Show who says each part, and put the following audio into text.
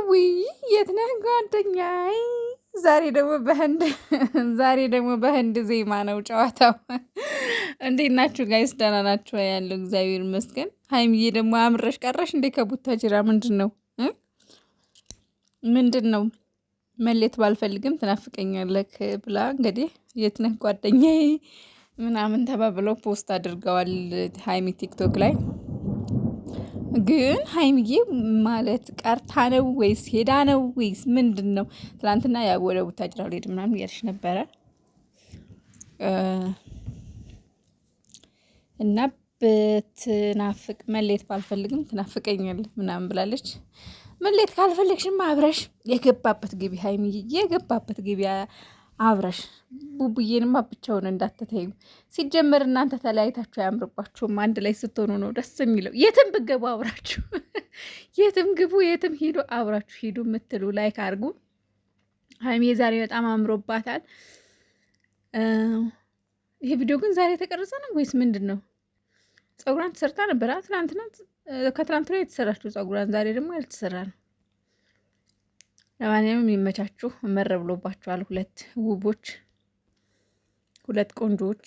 Speaker 1: ውይ የት ነህ ጓደኛዬ? ዛሬ ደግሞ በህንድ ዜማ ነው ጨዋታው። እንዴት ናችሁ ጋይስ? ደህና ናችሁ? ያለው እግዚአብሔር ይመስገን። ሀይሚዬ ደግሞ አምረሽ ቀረሽ እንዴ ከቡታጅራ? ምንድን ነው ምንድን ነው? መሌት ባልፈልግም ትናፍቀኛለህ ብላ እንግዲህ የት ነህ ጓደኛዬ ምናምን ተባብለው ፖስት አድርገዋል ሀይሚ ቲክቶክ ላይ። ግን ሀይሚዬ ማለት ቀርታ ነው ወይስ ሄዳ ነው ወይስ ምንድን ነው? ትላንትና ያው ወደ ቡታጅራ ልሄድ ምናምን እያለች ነበረ እና ብትናፍቅ መሌት ባልፈልግም ትናፍቀኛለህ ምናምን ብላለች። መሌት ካልፈለግሽማ አብረሽ የገባበት ግቢ ሀይሚዬ፣ የገባበት ግቢ አብረሽ። ቡቡዬንማ ብቻውን እንዳትተዩ። ሲጀመር እናንተ ተለያይታችሁ አያምርባችሁም። አንድ ላይ ስትሆኑ ነው ደስ የሚለው። የትም ብገቡ አብራችሁ የትም ግቡ፣ የትም ሂዱ፣ አብራችሁ ሂዱ የምትሉ ላይክ አድርጉ። ሀይሚዬ ዛሬ በጣም አምሮባታል። ይሄ ቪዲዮ ግን ዛሬ የተቀረጸ ነው ወይስ ምንድን ነው? ፀጉሯን ተሰርታ ነበር ትናንትና፣ ከትናንት ላይ የተሰራችው ፀጉሯን፣ ዛሬ ደግሞ ያልተሰራ ነው። ለማንኛውም የሚመቻችሁ መረ ብሎባችኋል። ሁለት ውቦች፣ ሁለት ቆንጆዎች